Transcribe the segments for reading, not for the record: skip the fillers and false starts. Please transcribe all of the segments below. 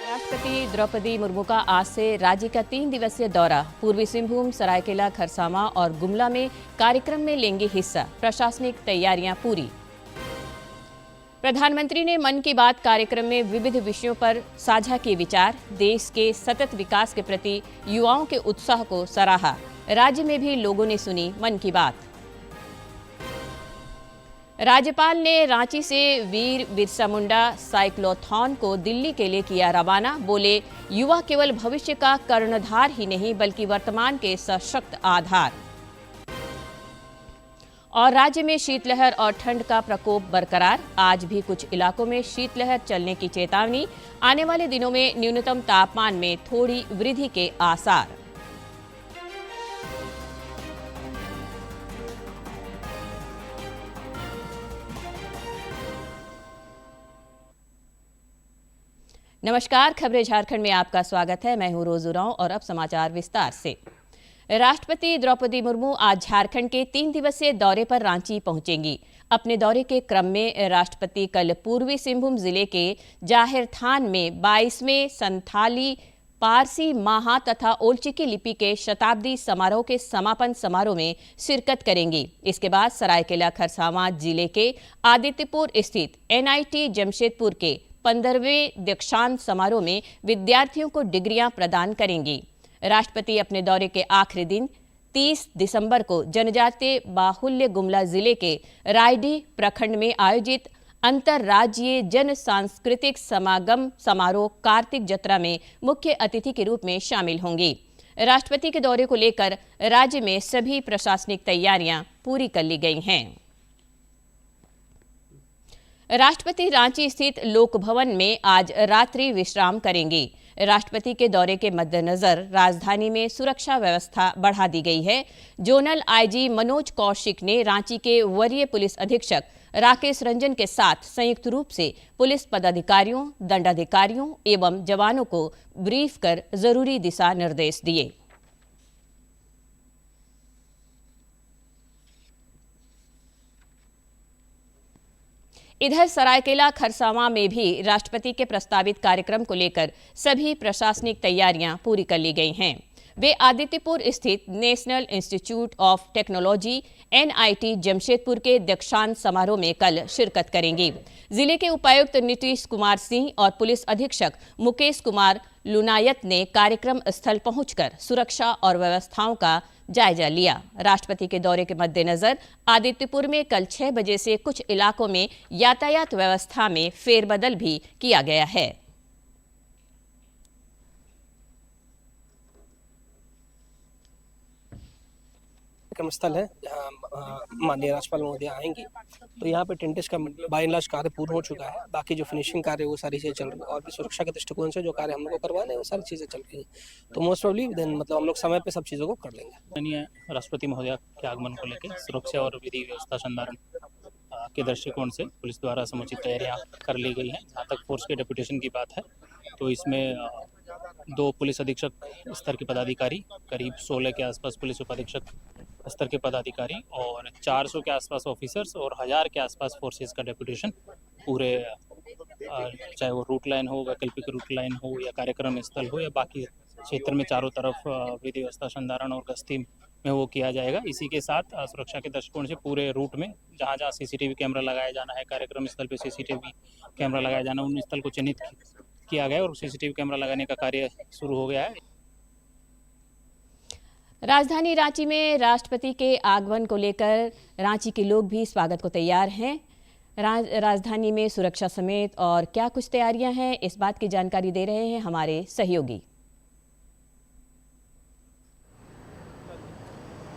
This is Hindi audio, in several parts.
राष्ट्रपति द्रौपदी मुर्मू का आज से राज्य का 3 दिवसीय दौरा। पूर्वी सिंहभूम, सरायकेला खरसावां और गुमला में कार्यक्रम में लेंगे हिस्सा। प्रशासनिक तैयारियां पूरी। प्रधानमंत्री ने मन की बात कार्यक्रम में विविध विषयों पर साझा किए विचार। देश के सतत विकास के प्रति युवाओं के उत्साह को सराहा। राज्य में भी लोगों ने सुनी मन की बात। राज्यपाल ने रांची से वीर बिरसा मुंडा साइक्लोथॉन को दिल्ली के लिए किया रवाना। बोले, युवा केवल भविष्य का कर्णधार ही नहीं बल्कि वर्तमान के सशक्त आधार। और राज्य में शीतलहर और ठंड का प्रकोप बरकरार। आज भी कुछ इलाकों में शीतलहर चलने की चेतावनी। आने वाले दिनों में न्यूनतम तापमान में थोड़ी वृद्धि के आसार। नमस्कार, खबरें झारखंड में आपका स्वागत है। मैं हूं रोज उरांव और अब समाचार विस्तार से। राष्ट्रपति द्रौपदी मुर्मू आज झारखंड के 3 दिवसीय दौरे पर रांची पहुंचेंगी। अपने दौरे के क्रम में राष्ट्रपति कल पूर्वी सिंहभूम जिले के जाहिर थान में 22वें संथाली पारसी माहा तथा ओलचिकी लिपि के शताब्दी समारोह के समापन समारोह में शिरकत करेंगी। इसके बाद सरायकेला खरसावां जिले के आदित्यपुर स्थित NIT जमशेदपुर के 15वें दीक्षांत समारोह में विद्यार्थियों को डिग्रियां प्रदान करेंगी। राष्ट्रपति अपने दौरे के आखिरी दिन 30 दिसंबर को जनजातीय बाहुल्य गुमला जिले के रायडीह प्रखंड में आयोजित अंतर्राज्यीय जन सांस्कृतिक समागम समारोह कार्तिक जत्रा में मुख्य अतिथि के रूप में शामिल होंगी। राष्ट्रपति के दौरे को लेकर राज्य में सभी प्रशासनिक तैयारियां पूरी कर ली गई हैं। राष्ट्रपति रांची स्थित लोक भवन में आज रात्रि विश्राम करेंगे। राष्ट्रपति के दौरे के मद्देनजर राजधानी में सुरक्षा व्यवस्था बढ़ा दी गई है। जोनल IG मनोज कौशिक ने रांची के वरीय पुलिस अधीक्षक राकेश रंजन के साथ संयुक्त रूप से पुलिस पदाधिकारियों, दंडाधिकारियों एवं जवानों को ब्रीफ कर जरूरी दिशा निर्देश दिए। इधर सरायकेला खरसावां में भी राष्ट्रपति के प्रस्तावित कार्यक्रम को लेकर सभी प्रशासनिक तैयारियां पूरी कर ली गई हैं। वे आदित्यपुर स्थित national institute of technology NIT Jamshedpur के दीक्षांत समारोह में कल शिरकत करेंगी। जिले के उपायुक्त नीतीश कुमार सिंह और पुलिस अधीक्षक मुकेश कुमार लुनायत ने कार्यक्रम स्थल पहुंचकर सुरक्षा और व्यवस्थाओं का जायजा लिया। राष्ट्रपति के दौरे के मद्देनजर आदित्यपुर में कल 6 बजे से कुछ इलाकों में यातायात व्यवस्था में फेरबदल भी किया गया है। कार्यक्रम स्थल है जहाँ माननीय राज्यपाल महोदय आएंगी। तो यहाँ पे टेंटेज का बाय एंड लार्ज कार्य पूर्ण हो चुका है। बाकी जो फिनिशिंग कार्य वो सारी चीज़ें चल रही है और भी सुरक्षा के दृष्टिकोण से जो कार्य हम लोग को करवाने हैं वो सारी चीज़ें चल रही हैं। तो मोस्ट प्रोबेबली देन मतलब हम लोग समय पे सब चीज़ों को कर लेंगे। माननीय राष्ट्रपति महोदय के आगमन को लेकर सुरक्षा और विधि व्यवस्था संधारण के दृष्टिकोण से पुलिस द्वारा समुचित तैयारियाँ कर ली गई हैं। जहाँ तक फोर्स के डेपुटेशन की बात है तो इसमें 2 पुलिस अधीक्षक स्तर के पदाधिकारी, करीब 16 के आसपास पुलिस उपाधीक्षक स्तर के पदाधिकारी और 400 के आसपास ऑफिसर्स और 1000 के आसपास फोर्सेस का डेपुटेशन पूरे, चाहे वो रूट लाइन हो, वैकल्पिक रूट लाइन हो या कार्यक्रम स्थल हो या बाकी क्षेत्र में चारों तरफ विधि व्यवस्था संधारण और गश्ती में वो किया जाएगा। इसी के साथ सुरक्षा के दृष्टिकोण से पूरे रूट में जहाँ जहाँ CCTV कैमरा लगाया जाना है, कार्यक्रम स्थल पे CCTV कैमरा लगाया जाना, उन स्थल को चिन्हित किया गया और CCTV कैमरा लगाने का कार्य शुरू हो गया है। राजधानी रांची में राष्ट्रपति के आगमन को लेकर रांची के लोग भी स्वागत को तैयार हैं। राजधानी में सुरक्षा समेत और क्या कुछ तैयारियां हैं, इस बात की जानकारी दे रहे हैं हमारे सहयोगी।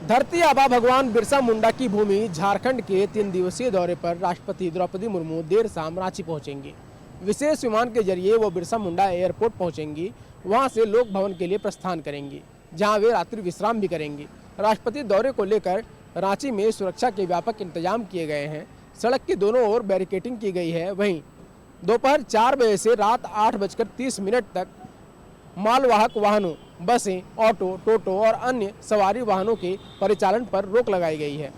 धरती आबा भगवान बिरसा मुंडा की भूमि झारखंड के 3 दिवसीय दौरे पर राष्ट्रपति द्रौपदी मुर्मू देर शाम रांची पहुंचेंगी। विशेष विमान के जरिए वो बिरसा मुंडा एयरपोर्ट पहुंचेंगी। वहां से लोक भवन के लिए प्रस्थान करेंगी, जहां वे रात्रि विश्राम भी करेंगी। राष्ट्रपति दौरे को लेकर रांची में सुरक्षा के व्यापक इंतजाम किए गए हैं। सड़क के दोनों ओर बैरिकेडिंग की गई है। वहीं दोपहर 4 बजे से रात 8:30 तक मालवाहक वाहनों, बसें, ऑटो, टोटो और अन्य सवारी वाहनों के परिचालन पर रोक लगाई गई है।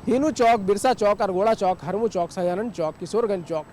हिनू चौक, बिरसा चौक, अरगोड़ा चौक, हरमू चौक, सजानंद चौक, किशोरगंज चौक,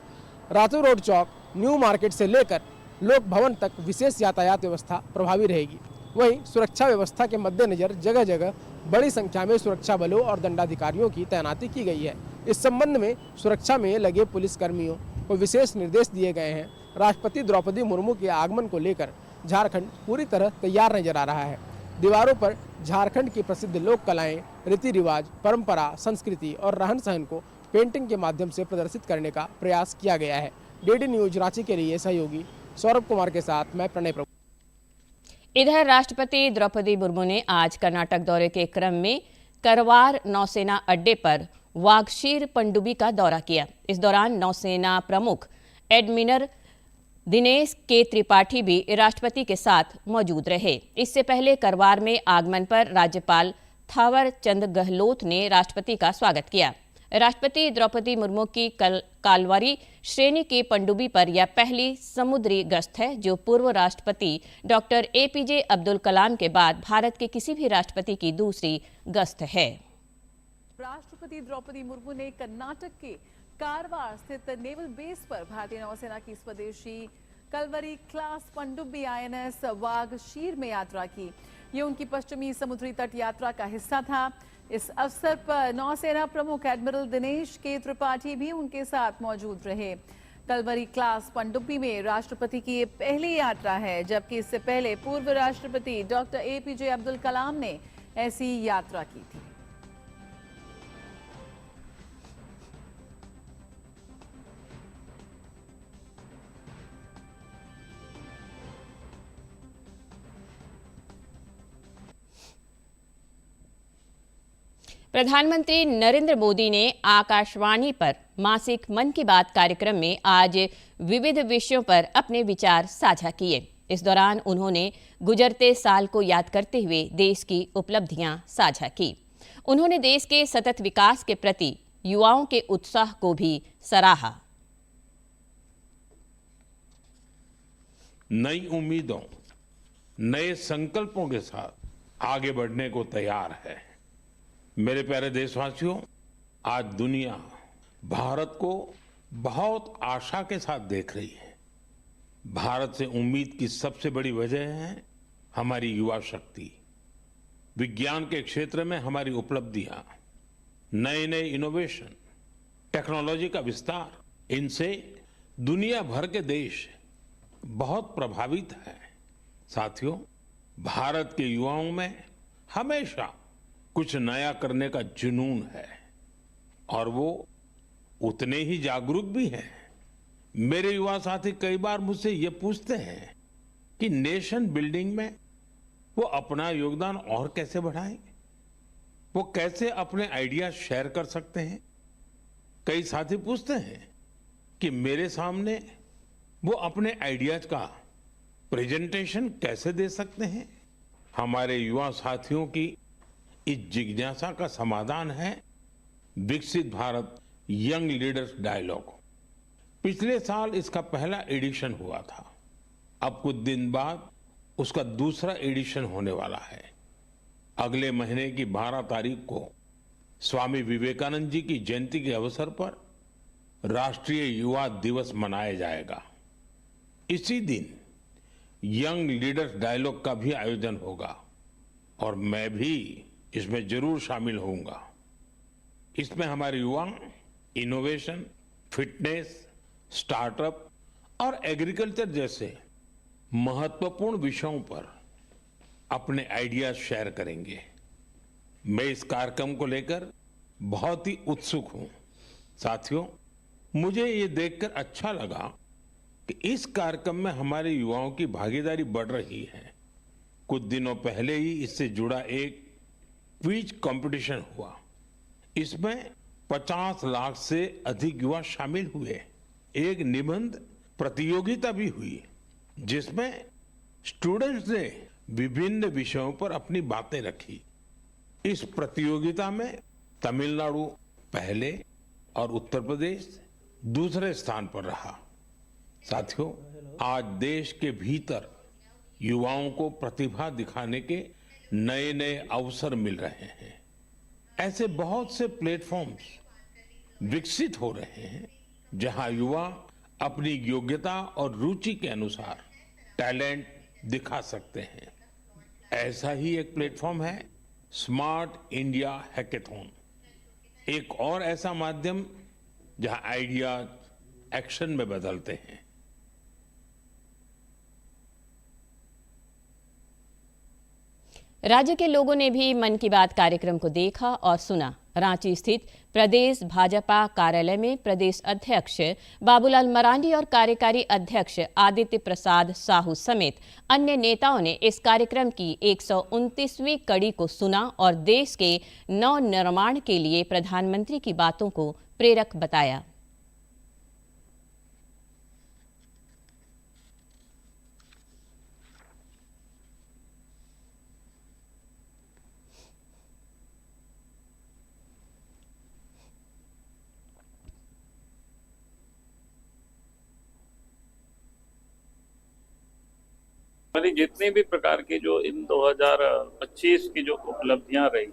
रातू रोड चौक, न्यू मार्केट से लेकर लोक भवन तक विशेष यातायात व्यवस्था प्रभावी रहेगी। वहीं सुरक्षा व्यवस्था के मद्देनजर जगह जगह बड़ी संख्या में सुरक्षा बलों और दंडाधिकारियों की तैनाती की गई है। इस संबंध में सुरक्षा में लगे पुलिस कर्मियों को विशेष निर्देश दिए गए हैं। राष्ट्रपति द्रौपदी मुर्मू के आगमन को लेकर झारखंड पूरी तरह तैयार नजर आ रहा है। दीवारों पर झारखंड की प्रसिद्ध लोक कलाएं, रीति रिवाज, परंपरा, संस्कृति और रहन सहन को पेंटिंग के माध्यम से प्रदर्शित करने का प्रयास किया गया है। डीडी न्यूज रांची के लिए सहयोगी सौरभ कुमार के साथ मैं प्रणय प्रभु। इधर राष्ट्रपति द्रौपदी मुर्मू ने आज कर्नाटक दौरे के क्रम में करवार नौसेना अड्डे पर वागशीर पनडुब्बी का दौरा किया। इस दौरान नौसेना प्रमुख एडमिरल दिनेश के त्रिपाठी भी राष्ट्रपति के साथ मौजूद रहे। इससे पहले करवार में आगमन पर राज्यपाल थावर चंद गहलोत ने राष्ट्रपति का स्वागत किया। राष्ट्रपति द्रौपदी मुर्मू की कालवारी श्रेणी की पनडुब्बी पर यह पहली समुद्री गश्त है, जो पूर्व राष्ट्रपति डॉक्टर एपीजे अब्दुल कलाम के बाद भारत के किसी भी राष्ट्रपति की दूसरी गश्त है। राष्ट्रपति द्रौपदी मुर्मू ने कर्नाटक के कारवार स्थित नेवल बेस पर भारतीय नौसेना की स्वदेशी कलवरी क्लास पनडुब्बी आईएनएस वागशीर में यात्रा की। ये उनकी पश्चिमी समुद्री तट यात्रा का हिस्सा था। इस अवसर पर नौसेना प्रमुख एडमिरल दिनेश के त्रिपाठी भी उनके साथ मौजूद रहे। कलवरी क्लास पनडुब्बी में राष्ट्रपति की ये पहली यात्रा है, जबकि इससे पहले पूर्व राष्ट्रपति डॉक्टर एपीजे अब्दुल कलाम ने ऐसी यात्रा की थी। प्रधानमंत्री नरेंद्र मोदी ने आकाशवाणी पर मासिक मन की बात कार्यक्रम में आज विविध विषयों पर अपने विचार साझा किए। इस दौरान उन्होंने गुजरते साल को याद करते हुए देश की उपलब्धियां साझा की। उन्होंने देश के सतत विकास के प्रति युवाओं के उत्साह को भी सराहा। नई उम्मीदों, नए संकल्पों के साथ आगे बढ़ने को तैयार है। मेरे प्यारे देशवासियों, आज दुनिया भारत को बहुत आशा के साथ देख रही है। भारत से उम्मीद की सबसे बड़ी वजह है हमारी युवा शक्ति। विज्ञान के क्षेत्र में हमारी उपलब्धियां, नए नए इनोवेशन, टेक्नोलॉजी का विस्तार, इनसे दुनिया भर के देश बहुत प्रभावित हैं। साथियों, भारत के युवाओं में हमेशा कुछ नया करने का जुनून है और वो उतने ही जागरूक भी हैं। मेरे युवा साथी कई बार मुझसे ये पूछते हैं कि नेशन बिल्डिंग में वो अपना योगदान और कैसे बढ़ाएं, वो कैसे अपने आइडिया शेयर कर सकते हैं। कई साथी पूछते हैं कि मेरे सामने वो अपने आइडियाज का प्रेजेंटेशन कैसे दे सकते हैं। हमारे युवा साथियों की इस जिज्ञासा का समाधान है विकसित भारत यंग लीडर्स डायलॉग। पिछले साल इसका पहला एडिशन हुआ था। अब कुछ दिन बाद उसका दूसरा एडिशन होने वाला है। अगले महीने की 12 तारीख को स्वामी विवेकानंद जी की जयंती के अवसर पर राष्ट्रीय युवा दिवस मनाया जाएगा। इसी दिन यंग लीडर्स डायलॉग का भी आयोजन होगा और मैं भी इसमें जरूर शामिल होऊंगा। इसमें हमारे युवा इनोवेशन, फिटनेस, स्टार्टअप और एग्रीकल्चर जैसे महत्वपूर्ण विषयों पर अपने आइडियाज शेयर करेंगे। मैं इस कार्यक्रम को लेकर बहुत ही उत्सुक हूं। साथियों, मुझे ये देखकर अच्छा लगा कि इस कार्यक्रम में हमारे युवाओं की भागीदारी बढ़ रही है। कुछ दिनों पहले ही इससे जुड़ा एक क्विज कंपटीशन हुआ। इसमें 50 लाख से अधिक युवा शामिल हुए। एक निबंध प्रतियोगिता भी हुई जिसमें स्टूडेंट्स ने विभिन्न विषयों पर अपनी बातें रखी। इस प्रतियोगिता में तमिलनाडु पहले और उत्तर प्रदेश दूसरे स्थान पर रहा। साथियों, आज देश के भीतर युवाओं को प्रतिभा दिखाने के नए नए अवसर मिल रहे हैं। ऐसे बहुत से प्लेटफॉर्म्स विकसित हो रहे हैं जहां युवा अपनी योग्यता और रुचि के अनुसार टैलेंट दिखा सकते हैं। ऐसा ही एक प्लेटफॉर्म है स्मार्ट इंडिया हैकेथॉन, एक और ऐसा माध्यम जहां आइडियाज एक्शन में बदलते हैं। राज्य के लोगों ने भी मन की बात कार्यक्रम को देखा और सुना। रांची स्थित प्रदेश भाजपा कार्यालय में प्रदेश अध्यक्ष बाबूलाल मरांडी और कार्यकारी अध्यक्ष आदित्य प्रसाद साहू समेत अन्य नेताओं ने इस कार्यक्रम की 129वीं कड़ी को सुना और देश के नव निर्माण के लिए प्रधानमंत्री की बातों को प्रेरक बताया। हमारी जितनी भी प्रकार की जो इन 2025 की जो उपलब्धियां रही है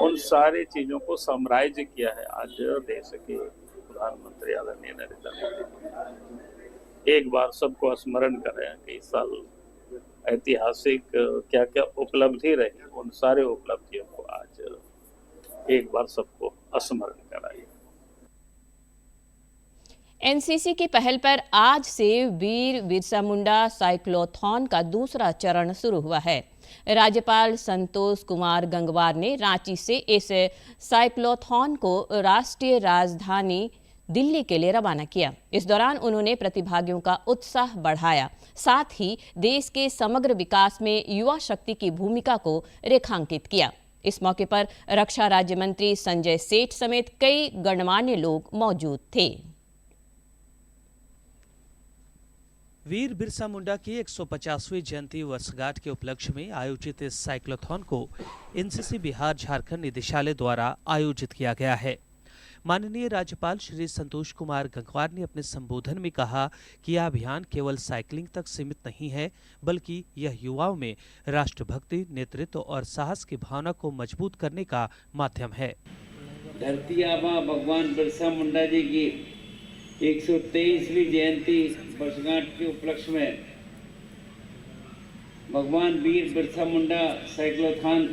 उन सारी चीजों को समराइज किया है आज देश के प्रधानमंत्री आदरणीय नरेंद्र मोदी। एक बार सबको स्मरण कर रहे हैं कि इस साल ऐतिहासिक क्या क्या उपलब्धि रही, उन सारे उपलब्धियों को आज एक बार सबको स्मरण कराइए। एनसीसी की पहल पर आज से वीर बिरसा मुंडा साइक्लोथॉन का दूसरा चरण शुरू हुआ है। राज्यपाल संतोष कुमार गंगवार ने रांची से इस साइक्लोथॉन को राष्ट्रीय राजधानी दिल्ली के लिए रवाना किया। इस दौरान उन्होंने प्रतिभागियों का उत्साह बढ़ाया, साथ ही देश के समग्र विकास में युवा शक्ति की भूमिका को रेखांकित किया। इस मौके पर रक्षा राज्य मंत्री संजय सेठ समेत कई गणमान्य लोग मौजूद थे। वीर बिरसा मुंडा की 150वीं जयंती वर्षगांठ के उपलक्ष्य में आयोजित इस साइक्लोथॉन को एनसीसी बिहार झारखंड निदेशालय द्वारा आयोजित किया गया है। माननीय राज्यपाल श्री संतोष कुमार गंगवार ने अपने संबोधन में कहा कि यह अभियान केवल साइकिलिंग तक सीमित नहीं है, बल्कि यह युवाओं में राष्ट्रभक्ति, नेतृत्व और साहस की भावना को मजबूत करने का माध्यम है। धरती आबा भगवान बिरसा मुंडा जी की 123वीं जयंती वर्षगांठ के उपलक्ष्य में भगवान वीर बिरसा मुंडा साइक्लोथॉन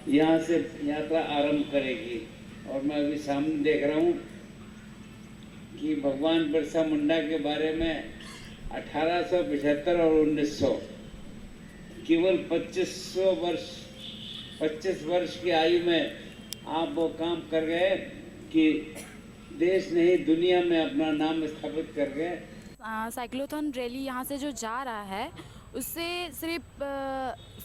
यहाँ से यात्रा आरंभ करेगी। और मैं अभी सामने देख रहा हूँ कि भगवान बिरसा मुंडा के बारे में 1875 और 1900 केवल 25 वर्ष की आयु में आप वो काम कर गए कि देश नहीं दुनिया में अपना नाम स्थापित कर गए। साइक्लोथॉन रैली यहाँ से जो जा रहा है उससे सिर्फ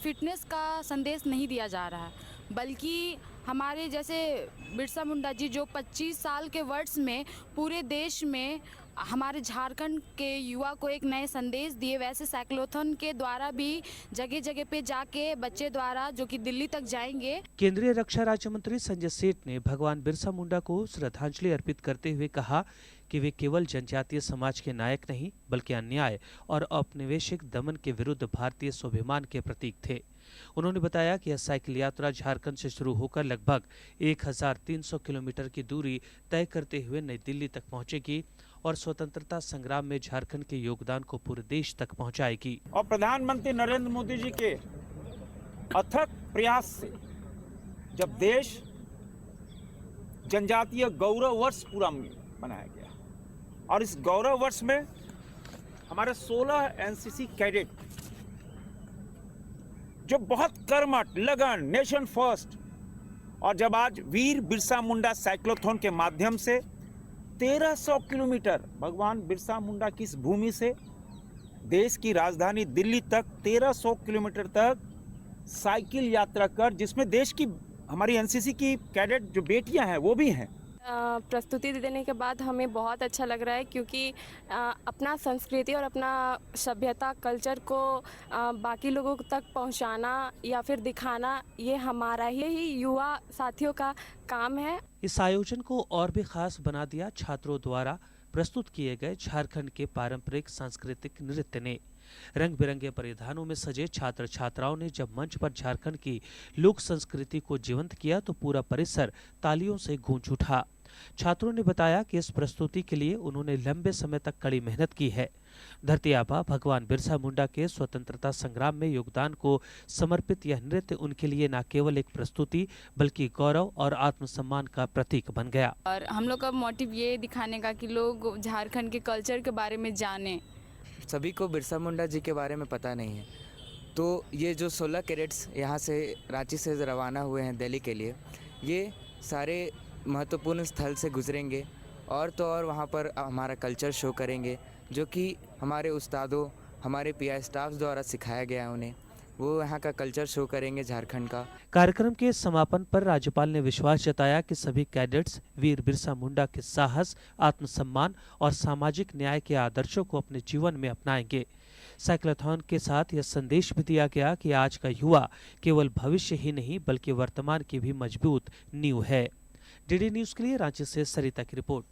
फिटनेस का संदेश नहीं दिया जा रहा है, बल्कि हमारे जैसे बिरसा मुंडा जी जो 25 साल के वर्ष में पूरे देश में हमारे झारखंड के युवा को एक नए संदेश दिए, वैसे साइक्लोथॉन के द्वारा भी जगह जगह पे जाके बच्चे द्वारा जो कि दिल्ली तक जाएंगे। केंद्रीय रक्षा राज्य मंत्री संजय सेठ ने भगवान बिरसा मुंडा को श्रद्धांजलि अर्पित करते हुए कहा कि वे केवल जनजातीय समाज के नायक नहीं, बल्कि अन्याय और औपनिवेशिक दमन के विरुद्ध भारतीय स्वाभिमान के प्रतीक थे। उन्होंने बताया कि यह साइकिल यात्रा झारखंड से शुरू होकर लगभग 1300 किलोमीटर की दूरी तय करते हुए नई दिल्ली तक पहुंचेगी और स्वतंत्रता संग्राम में झारखंड के योगदान को पूरे देश तक पहुंचाएगी। और प्रधानमंत्री नरेंद्र मोदी जी के अथक प्रयास से जब देश जनजातीय गौरव वर्ष पूरा मनाया गया और इस गौरव वर्ष में हमारे 16 एनसीसी कैडेट जो बहुत कर्मठ, लगन, नेशन फर्स्ट, और जब आज वीर बिरसा मुंडा साइक्लोथॉन के माध्यम से 1300 किलोमीटर भगवान बिरसा मुंडा की इस भूमि से देश की राजधानी दिल्ली तक 1300 किलोमीटर तक साइकिल यात्रा कर, जिसमें देश की हमारी एनसीसी की कैडेट जो बेटियां हैं वो भी हैं। प्रस्तुति देने के बाद हमें बहुत अच्छा लग रहा है, क्योंकि अपना संस्कृति और अपना सभ्यता कल्चर को बाकी लोगों तक पहुंचाना या फिर दिखाना, ये हमारा ही युवा साथियों का काम है। इस आयोजन को और भी खास बना दिया छात्रों द्वारा प्रस्तुत किए गए झारखंड के पारंपरिक सांस्कृतिक नृत्य ने। रंग बिरंगे परिधानों में सजे छात्र छात्राओं ने जब मंच पर झारखंड की लोक संस्कृति को जीवंत किया तो पूरा परिसर तालियों से गूंज उठा। छात्रों ने बताया कि इस प्रस्तुति के लिए उन्होंने लंबे समय तक कड़ी मेहनत की है। धरती आबा भगवान बिरसा मुंडा के स्वतंत्रता संग्राम में योगदान को समर्पित यह नृत्य उनके लिए न केवल एक प्रस्तुति बल्कि गौरव और आत्मसम्मान का प्रतीक बन गया। और हम लोग का मोटिव ये दिखाने का कि लोग झारखंड के कल्चर के बारे में जाने। सभी को बिरसा मुंडा जी के बारे में पता नहीं है, तो ये जो 16 कैडेट्स यहाँ से रांची से रवाना हुए हैं दिल्ली के लिए, ये सारे महत्वपूर्ण स्थल से गुजरेंगे और तो और वहाँ पर हमारा कल्चर शो करेंगे, जो कि हमारे उस्तादों, हमारे पीआई स्टाफ द्वारा सिखाया गया है उन्हें। वो यहाँ का कल्चर शो करेंगे झारखंड का। कार्यक्रम के समापन पर राज्यपाल ने विश्वास जताया कि सभी कैडेट्स वीर बिरसा मुंडा के साहस, आत्मसम्मान और सामाजिक न्याय के आदर्शों को अपने जीवन में अपनाएंगे। साइक्लोथॉन के साथ यह संदेश भी दिया गया कि आज का युवा केवल भविष्य ही नहीं बल्कि वर्तमान की भी मजबूत नींव है। डीडी न्यूज के लिए रांची से सरिता की रिपोर्ट।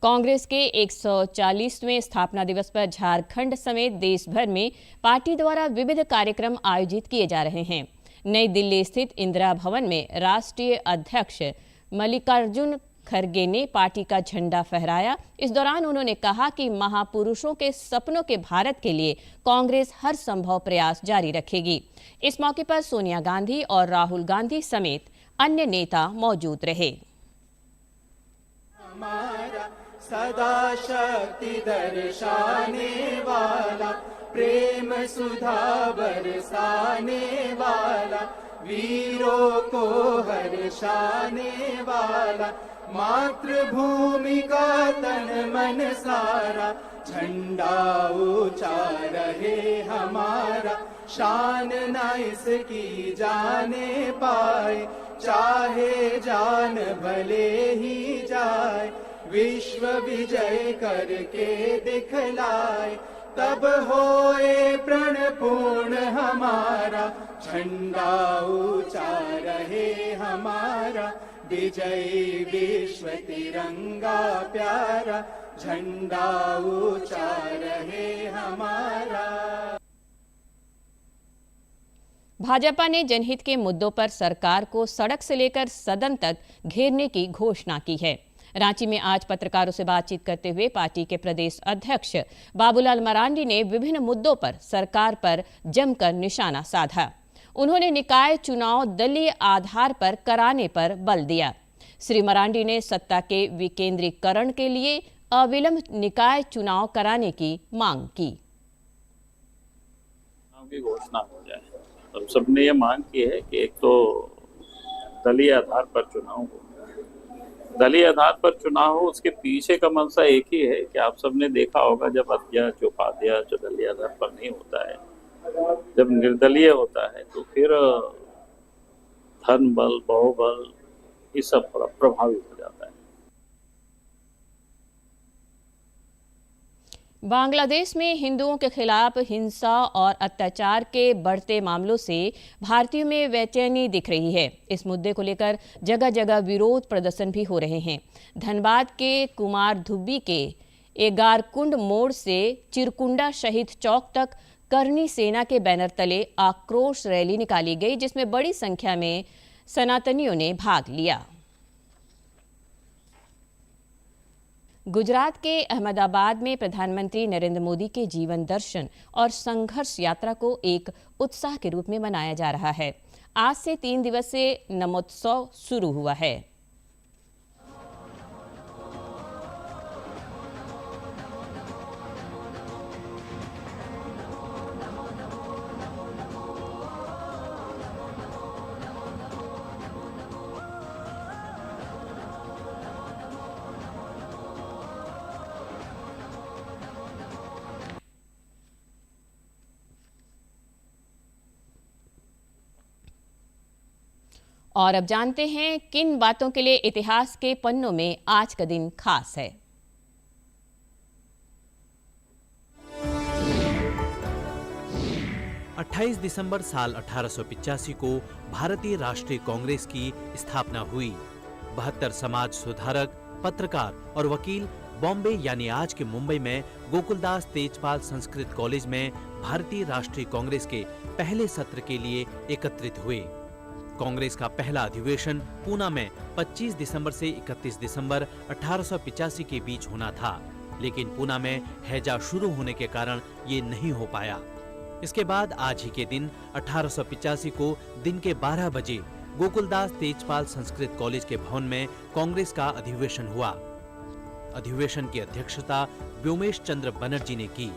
कांग्रेस के 140वें स्थापना दिवस पर झारखंड समेत देश भर में पार्टी द्वारा विविध कार्यक्रम आयोजित किए जा रहे हैं। नई दिल्ली स्थित इंदिरा भवन में राष्ट्रीय अध्यक्ष मल्लिकार्जुन खड़गे ने पार्टी का झंडा फहराया। इस दौरान उन्होंने कहा कि महापुरुषों के सपनों के भारत के लिए कांग्रेस हर संभव प्रयास जारी रखेगी। इस मौके पर सोनिया गांधी और राहुल गांधी समेत अन्य नेता मौजूद रहे। हमारा सदा शक्ति दर्शाने वाला, प्रेम सुधा बरसाने वाला, वीरों को हर्षाने वाला, मातृभूमि का तन मन सारा, झंडा ऊंचा रहे हमारा, शान न इसकी जाने पाए, चाहे जान भले ही जाए, विश्व विजय करके दिखलाए, तब होए प्रण पूर्ण हमारा, झंडा ऊंचा रहे हमारा, विजयी विश्व तिरंगा प्यारा, झंडा ऊंचा रहे हमारा। भाजपा ने जनहित के मुद्दों पर सरकार को सड़क से लेकर सदन तक घेरने की घोषणा की है। रांची में आज पत्रकारों से बातचीत करते हुए पार्टी के प्रदेश अध्यक्ष बाबूलाल मरांडी ने विभिन्न मुद्दों पर सरकार पर जमकर निशाना साधा। उन्होंने निकाय चुनाव दलीय आधार पर कराने पर बल दिया। श्री मरांडी ने सत्ता के विकेंद्रीकरण के लिए अविलंब निकाय चुनाव कराने की मांग की। घोषणा हो जाए। हम सबने ये मांग की है कि एक तो दलीय आधार पर चुनाव हो। दलीय आधार पर चुनाव हो, उसके पीछे का मंशा एक ही है कि आप सबने देखा होगा, जब अध्यक्ष उपाध्यक्ष दलीय आधार पर नहीं होता है, जब निर्दलीय होता है तो फिर धन बल, बाहुबल, ये सब प्रभावित हो जाता है। बांग्लादेश में हिंदुओं के खिलाफ हिंसा और अत्याचार के बढ़ते मामलों से भारतीयों में बेचैनी दिख रही है। इस मुद्दे को लेकर जगह जगह विरोध प्रदर्शन भी हो रहे हैं। धनबाद के कुमार धुब्बी के एगारकुंड मोड़ से चिरकुंडा शहीद चौक तक करनी सेना के बैनर तले आक्रोश रैली निकाली गई, जिसमें बड़ी संख्या में सनातनियों ने भाग लिया। गुजरात के अहमदाबाद में प्रधानमंत्री नरेंद्र मोदी के जीवन दर्शन और संघर्ष यात्रा को एक उत्साह के रूप में मनाया जा रहा है। आज से 3 दिवसीय नमोत्सव शुरू हुआ है। और अब जानते हैं किन बातों के लिए इतिहास के पन्नों में आज का दिन खास है। अट्ठाईस दिसंबर साल 1885 को भारतीय राष्ट्रीय कांग्रेस की स्थापना हुई। 72 समाज सुधारक, पत्रकार और वकील बॉम्बे यानी आज के मुंबई में गोकुलदास तेजपाल संस्कृत कॉलेज में भारतीय राष्ट्रीय कांग्रेस के पहले सत्र के लिए एकत्रित हुए। कांग्रेस का पहला अधिवेशन पूना में 25 दिसंबर से 31 दिसंबर 1885 के बीच होना था, लेकिन पूना में हैजा शुरू होने के कारण ये नहीं हो पाया। इसके बाद आज ही के दिन 1885 को दिन के 12 बजे गोकुलदास तेजपाल संस्कृत कॉलेज के भवन में कांग्रेस का अधिवेशन हुआ। अधिवेशन की अध्यक्षता व्योमेश चंद्र बनर्जी ने की।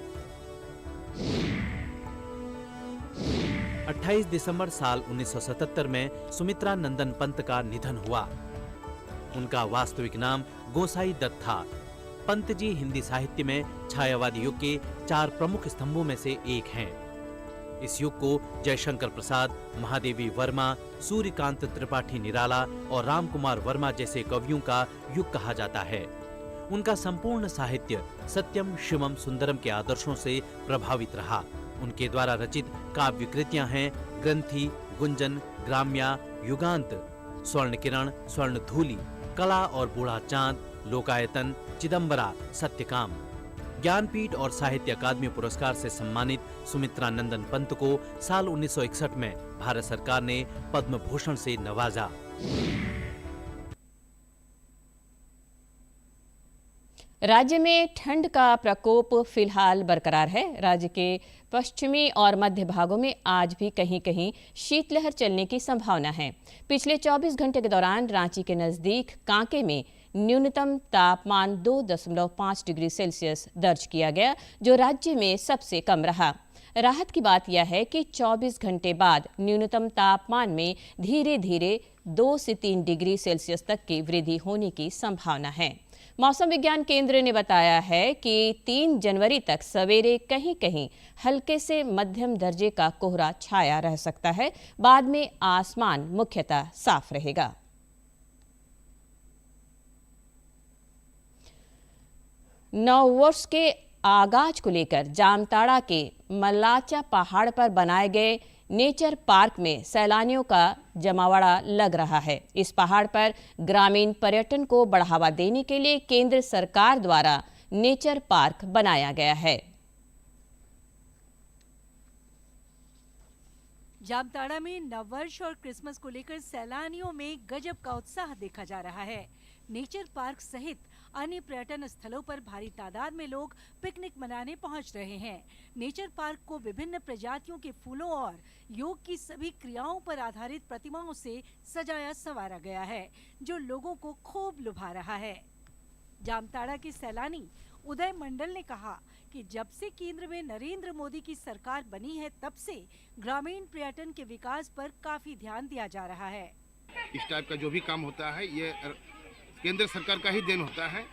28 दिसंबर साल 1977 में सुमित्रा नंदन पंत का निधन हुआ। उनका वास्तविक नाम गोसाई दत्त था। पंत जी हिंदी साहित्य में छायावादी युग के 4 प्रमुख स्तंभों में से एक हैं। इस युग को जयशंकर प्रसाद, महादेवी वर्मा, सूर्यकांत त्रिपाठी निराला और राम कुमार वर्मा जैसे कवियों का युग कहा जाता है। उनका संपूर्ण साहित्य सत्यम शिवम सुंदरम के आदर्शों से प्रभावित रहा। उनके द्वारा रचित काव्य कृतियां हैं ग्रंथि, गुंजन, ग्राम्या, युगांत, स्वर्ण किरण, स्वर्ण धूलि, कला और बूढ़ा चांद, लोकायतन, चिदंबरा, सत्यकाम। ज्ञानपीठ और साहित्य अकादमी पुरस्कार से सम्मानित सुमित्रा नंदन पंत को साल 1961 में भारत सरकार ने पद्म भूषण से नवाजा। राज्य में ठंड का प्रकोप फिलहाल बरकरार है। राज्य के पश्चिमी और मध्य भागों में आज भी कहीं कहीं शीतलहर चलने की संभावना है। पिछले 24 घंटे के दौरान रांची के नजदीक कांके में न्यूनतम तापमान 2.5 डिग्री सेल्सियस दर्ज किया गया, जो राज्य में सबसे कम रहा। राहत की बात यह है कि 24 घंटे बाद न्यूनतम तापमान में धीरे धीरे 2 से 3 डिग्री सेल्सियस तक की वृद्धि होने की संभावना है। मौसम विज्ञान केंद्र ने बताया है कि 3 जनवरी तक सवेरे कहीं कहीं हल्के से मध्यम दर्जे का कोहरा छाया रह सकता है। बाद में आसमान मुख्यतः साफ रहेगा। नववर्ष के आगाज को लेकर जामताड़ा के मल्लाचा पहाड़ पर बनाए गए नेचर पार्क में सैलानियों का जमावड़ा लग रहा है। इस पहाड़ पर ग्रामीण पर्यटन को बढ़ावा देने के लिए केंद्र सरकार द्वारा नेचर पार्क बनाया गया है। जामताड़ा में नववर्ष और क्रिसमस को लेकर सैलानियों में गजब का उत्साह देखा जा रहा है। नेचर पार्क सहित अन्य पर्यटन स्थलों पर भारी तादाद में लोग पिकनिक मनाने पहुंच रहे हैं। नेचर पार्क को विभिन्न प्रजातियों के फूलों और योग की सभी क्रियाओं पर आधारित प्रतिमाओं से सजाया संवारा गया है, जो लोगों को खूब लुभा रहा है। जामताड़ा के सैलानी उदय मंडल ने कहा कि जब से केंद्र में नरेंद्र मोदी की सरकार बनी है, तब से ग्रामीण पर्यटन के विकास पर काफी ध्यान दिया जा रहा है। इस टाइप का जो भी काम होता है ये केंद्र सरकार का ही देन होता है,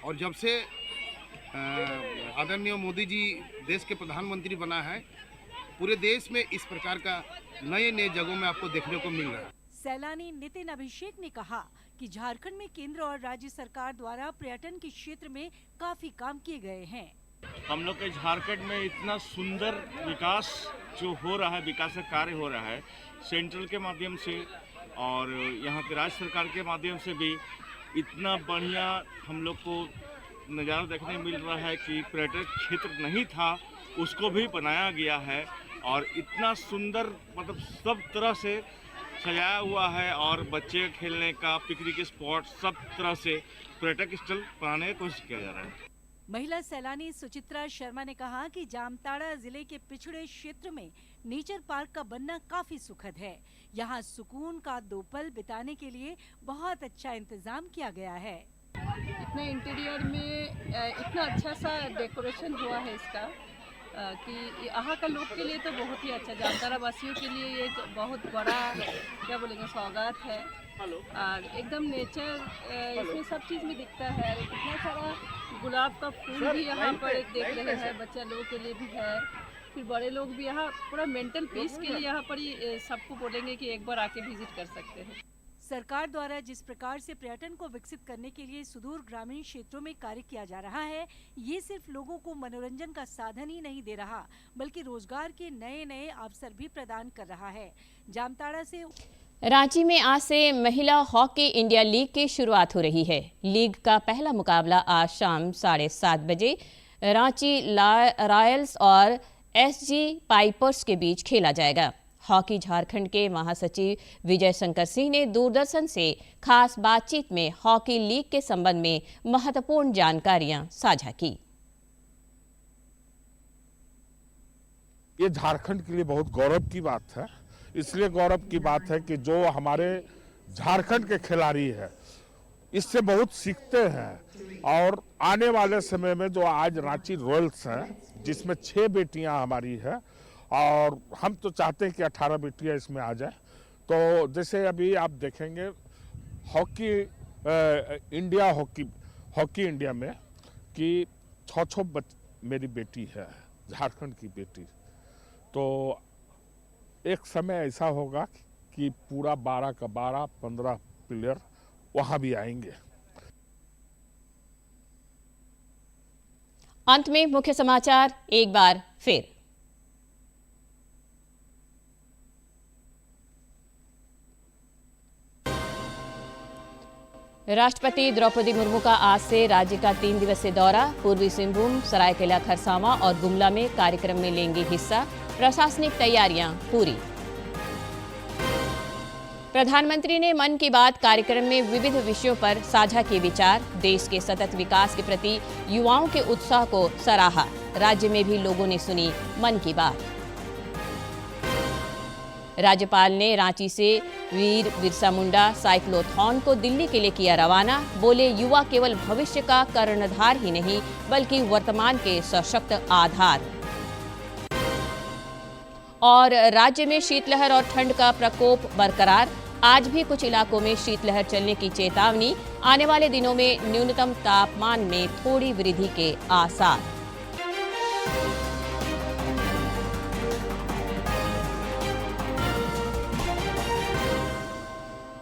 और जब से आदरणीय मोदी जी देश के प्रधानमंत्री बना है, पूरे देश में इस प्रकार का नए नए जगहों में आपको देखने को मिल रहा है। सैलानी नितिन अभिषेक ने कहा कि झारखंड में केंद्र और राज्य सरकार द्वारा पर्यटन के क्षेत्र में काफी काम किए गए हैं। हम लोग के झारखंड में इतना सुंदर विकास जो हो रहा है, विकास का कार्य हो रहा है सेंट्रल के माध्यम से और यहाँ के राज्य सरकार के माध्यम से भी इतना बढ़िया हम लोग को नज़ारा देखने मिल रहा है कि पर्यटक क्षेत्र नहीं था उसको भी बनाया गया है, और इतना सुंदर मतलब सब तरह से सजाया हुआ है, और बच्चे खेलने का पिकनिक स्पॉट सब तरह से पर्यटक स्थल बनाने की कोशिश किया जा रहा है। महिला सैलानी सुचित्रा शर्मा ने कहा कि जामताड़ा जिले के पिछड़े क्षेत्र में नेचर पार्क का बनना काफी सुखद है। यहाँ सुकून का 2 पल बिताने के लिए बहुत अच्छा इंतजाम किया गया है। इतना इंटीरियर में इतना अच्छा सा डेकोरेशन हुआ है इसका कि यहाँ का लोग के लिए तो बहुत ही अच्छा, जामताड़ा वासियों के लिए एक बहुत बड़ा क्या बोलेंगे सौगात है। और एकदम नेचर इसमें सब चीज़ में दिखता है। इतना सारा गुलाब का फूल भी यहाँ पर देख रहे हैं, बच्चा लोगों के लिए भी है, फिर बड़े लोग भी यहाँ पूरा मेंटल पीस के लिए यहाँ पर ही सबको बोलेंगे कि एक बार आके विजिट कर सकते हैं। सरकार द्वारा जिस प्रकार से पर्यटन को विकसित करने के लिए सुदूर ग्रामीण क्षेत्रों में कार्य किया जा रहा है, ये सिर्फ लोगों को मनोरंजन का साधन ही नहीं दे रहा, बल्कि रोजगार के नए नए अवसर भी प्रदान कर रहा है। जामताड़ा से रांची में आज से महिला हॉकी इंडिया लीग की शुरुआत हो रही है। लीग का पहला मुकाबला आज शाम 7:30 बजे रांची रॉयल्स और एसजी पाइपर्स के बीच खेला जाएगा। हॉकी झारखंड के महासचिव विजय शंकर सिंह ने दूरदर्शन से खास बातचीत में हॉकी लीग के संबंध में महत्वपूर्ण जानकारियां साझा की। ये झारखंड के लिए बहुत गौरव की बात है। इसलिए गौरव की बात है कि जो हमारे झारखंड के खिलाड़ी हैं इससे बहुत सीखते हैं और आने वाले समय में जो आज रांची रॉयल्स हैं जिसमें 6 बेटियां हमारी हैं और हम तो चाहते हैं कि 18 बेटियां इसमें आ जाए। तो जैसे अभी आप देखेंगे हॉकी इंडिया में कि 6 मेरी बेटी है, झारखंड की बेटी। तो एक समय ऐसा होगा कि पूरा 12 का 12, 15 प्लेयर वहां भी आएंगे। अंत में मुख्य समाचार एक बार फिर। राष्ट्रपति द्रौपदी मुर्मू का आज से राज्य का 3 दिवसीय दौरा। पूर्वी सिंहभूम, सरायकेला खरसावां और गुमला में कार्यक्रम में लेंगे हिस्सा। प्रशासनिक तैयारियां पूरी। प्रधानमंत्री ने मन की बात कार्यक्रम में विविध विषयों पर साझा किए विचार। देश के सतत विकास के प्रति युवाओं के उत्साह को सराहा। राज्य में भी लोगों ने सुनी मन की बात। राज्यपाल ने रांची से वीर बिरसा मुंडा साइक्लोथॉन को दिल्ली के लिए किया रवाना। बोले, युवा केवल भविष्य का कर्णधार ही नहीं बल्कि वर्तमान के सशक्त आधार। और राज्य में शीतलहर और ठंड का प्रकोप बरकरार। आज भी कुछ इलाकों में शीतलहर चलने की चेतावनी। आने वाले दिनों में न्यूनतम तापमान में थोड़ी वृद्धि के आसार।